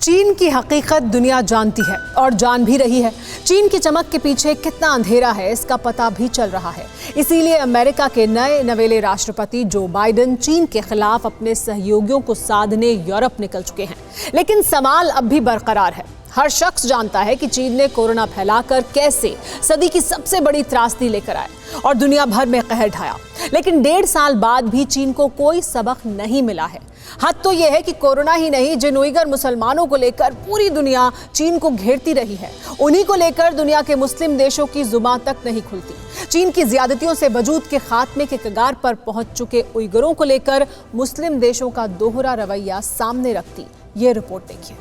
चीन की हकीकत दुनिया जानती है और जान भी रही है। चीन की चमक के पीछे कितना अंधेरा है इसका पता भी चल रहा है। इसीलिए अमेरिका के नए नवेले राष्ट्रपति जो बाइडेन चीन के खिलाफ अपने सहयोगियों को साधने यूरोप निकल चुके हैं। लेकिन सवाल अब भी बरकरार है। हर शख्स जानता है कि चीन ने कोरोना फैलाकर कैसे सदी की सबसे बड़ी त्रासदी लेकर आए और दुनिया भर में कहर ढाया। लेकिन 1.5 साल बाद भी चीन को कोई सबक नहीं मिला है। हद तो यह है कि कोरोना ही नहीं, जिन उइगर मुसलमानों को लेकर पूरी दुनिया चीन को घेरती रही है, उन्हीं को लेकर दुनिया के मुस्लिम देशों की जुबान तक नहीं खुलती। चीन की ज्यादतियों से वजूद के खात्मे के कगार पर पहुंच चुके उइगरों को लेकर मुस्लिम देशों का दोहरा रवैया सामने रखती ये रिपोर्ट देखिए।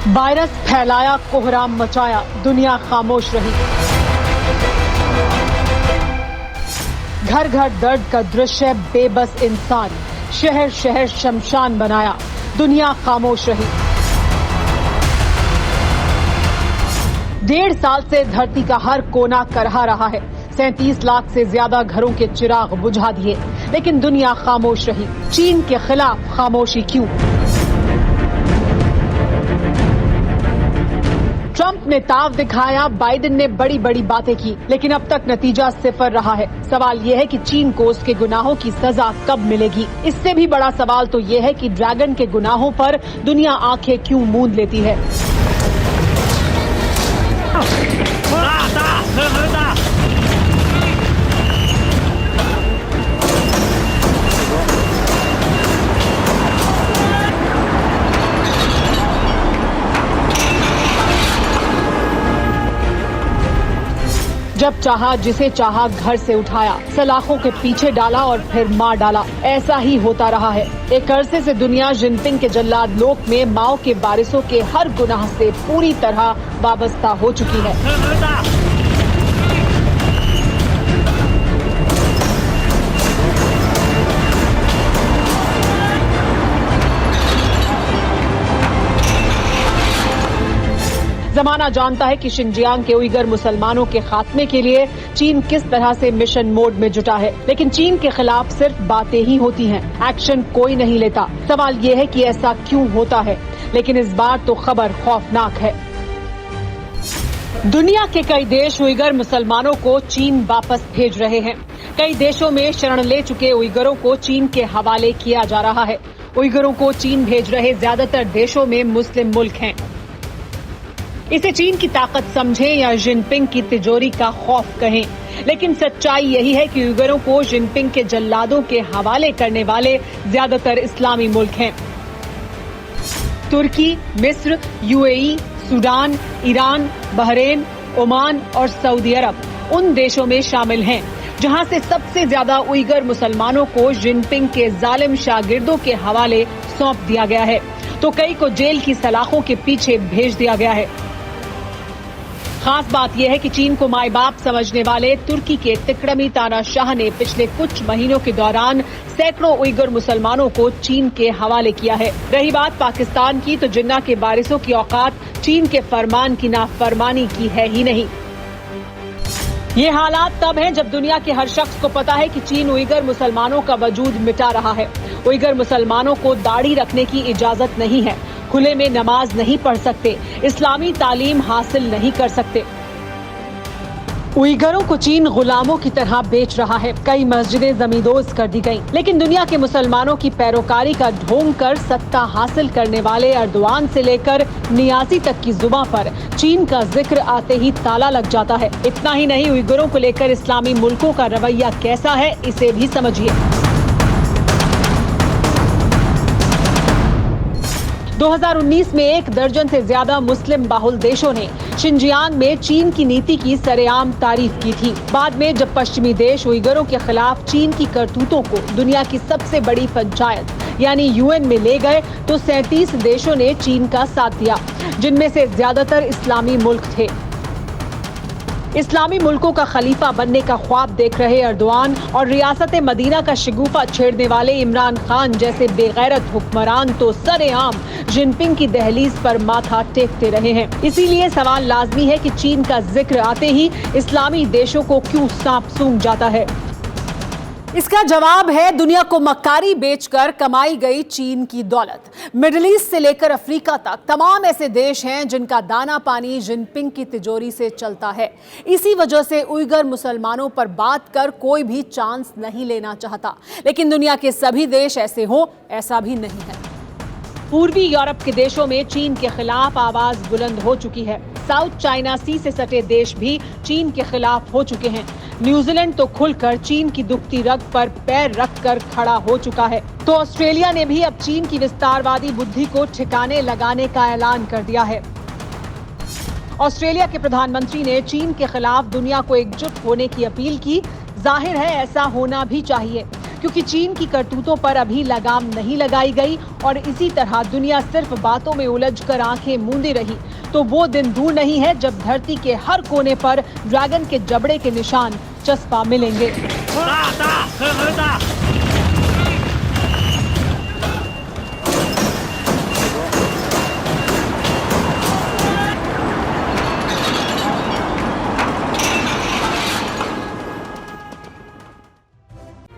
वायरस फैलाया, कोहराम मचाया, दुनिया खामोश रही। घर घर दर्द का दृश्य, बेबस इंसान, शहर शहर शमशान बनाया, दुनिया खामोश रही। 1.5 साल से धरती का हर कोना करहा रहा है। 37 लाख से ज्यादा घरों के चिराग बुझा दिए, लेकिन दुनिया खामोश रही। चीन के खिलाफ खामोशी क्यों? ट्रंप ने ताव दिखाया, बाइडेन ने बड़ी बड़ी बातें की, लेकिन अब तक नतीजा सिफर रहा है। सवाल यह है कि चीन को उसके गुनाहों की सजा कब मिलेगी। इससे भी बड़ा सवाल तो यह है कि ड्रैगन के गुनाहों पर दुनिया आंखें क्यों मूंद लेती है। जब चाहा जिसे चाहा घर से उठाया, सलाखों के पीछे डाला और फिर मार डाला। ऐसा ही होता रहा है। एक अरसे से दुनिया जिनपिंग के जल्लाद लोक में माओ के बारिशों के हर गुनाह से पूरी तरह वाबस्ता हो चुकी है। जमाना जानता है कि शिनजियांग के उइगर मुसलमानों के खात्मे के लिए चीन किस तरह से मिशन मोड में जुटा है, लेकिन चीन के खिलाफ सिर्फ बातें ही होती हैं, एक्शन कोई नहीं लेता। सवाल ये है कि ऐसा क्यों होता है, लेकिन इस बार तो खबर खौफनाक है। दुनिया के कई देश उइगर मुसलमानों को चीन वापस भेज रहे हैं। कई देशों में शरण ले चुके उइगरों को चीन के हवाले किया जा रहा है। उइगरों को चीन भेज रहे ज्यादातर देशों में मुस्लिम मुल्क हैं। इसे चीन की ताकत समझें या जिनपिंग की तिजोरी का खौफ कहें, लेकिन सच्चाई यही है कि उइगरों को जिनपिंग के जल्लादों के हवाले करने वाले ज्यादातर इस्लामी मुल्क हैं। तुर्की, मिस्र, UAE, Sudan, Iran, Bahrain, Oman और सऊदी अरब उन देशों में शामिल हैं जहां से सबसे ज्यादा उइगर मुसलमानों को जिनपिंग के जालिम शागिर्दों के हवाले सौंप दिया गया है, तो कई को जेल की सलाखों के पीछे भेज दिया गया है। खास बात यह है कि चीन को माई बाप समझने वाले तुर्की के तिकड़मी तानाशाह ने पिछले कुछ महीनों के दौरान सैकड़ों उइगर मुसलमानों को चीन के हवाले किया है। रही बात पाकिस्तान की, तो जिन्ना के बारिशों की औकात चीन के फरमान की नाफरमानी की है ही नहीं। ये हालात तब हैं जब दुनिया के हर शख्स को पता है कि चीन उइगर मुसलमानों का वजूद मिटा रहा है। उइगर मुसलमानों को दाढ़ी रखने की इजाजत नहीं है, खुले में नमाज नहीं पढ़ सकते, इस्लामी तालीम हासिल नहीं कर सकते। उइगरों को चीन गुलामों की तरह बेच रहा है। कई मस्जिदें जमींदोज कर दी गईं, लेकिन दुनिया के मुसलमानों की पैरोकारी का ढोंग कर सत्ता हासिल करने वाले अर्दवान से लेकर नियाजी तक की जुबां पर चीन का जिक्र आते ही ताला लग जाता है। इतना ही नहीं, उइगरों को लेकर इस्लामी मुल्कों का रवैया कैसा है, इसे भी समझिए। 2019 में 1 दर्जन से ज्यादा मुस्लिम बाहुल देशों ने शिनजियांग में चीन की नीति की सरेआम तारीफ की थी। बाद में जब पश्चिमी देश उइगरों के खिलाफ चीन की करतूतों को दुनिया की सबसे बड़ी पंचायत यानी यूएन में ले गए तो 37 देशों ने चीन का साथ दिया, जिनमें से ज्यादातर इस्लामी मुल्क थे। इस्लामी मुल्कों का खलीफा बनने का ख्वाब देख रहे एर्दोआन और रियासत मदीना का शगुफा छेड़ने वाले इमरान खान जैसे बेगैरत हुक्मरान तो सरेआम जिनपिंग की दहलीज पर माथा टेकते रहे हैं। इसीलिए सवाल लाजमी है कि चीन का जिक्र आते ही इस्लामी देशों को क्यों सांप सूंघ जाता है। इसका जवाब है दुनिया को मक्कारी बेचकर कमाई गई चीन की दौलत। मिडिल ईस्ट से लेकर अफ्रीका तक तमाम ऐसे देश हैं जिनका दाना पानी जिनपिंग की तिजोरी से चलता है। इसी वजह से उइगर मुसलमानों पर बात कर कोई भी चांस नहीं लेना चाहता, लेकिन दुनिया के सभी देश ऐसे हों ऐसा भी नहीं है। पूर्वी यूरोप के देशों में चीन के खिलाफ आवाज बुलंद हो चुकी है। साउथ चाइना सी से सटे देश भी चीन के खिलाफ हो चुके हैं। न्यूजीलैंड तो खुलकर चीन की दुखती रग पर पैर रखकर खड़ा हो चुका है, तो ऑस्ट्रेलिया ने भी अब चीन की विस्तारवादी बुद्धि को ठिकाने लगाने का ऐलान कर दिया है। ऑस्ट्रेलिया के प्रधानमंत्री ने चीन के खिलाफ दुनिया को एकजुट होने की अपील की। जाहिर है ऐसा होना भी चाहिए, क्योंकि चीन की करतूतों पर अभी लगाम नहीं लगाई गई और इसी तरह दुनिया सिर्फ बातों में उलझकर आंखें मूंदी रही तो वो दिन दूर नहीं है जब धरती के हर कोने पर ड्रैगन के जबड़े के निशान चस्पा मिलेंगे।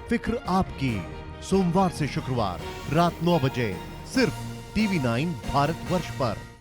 फिक्र आपकी, सोमवार से शुक्रवार रात 9 बजे सिर्फ TV9 भारतवर्ष पर।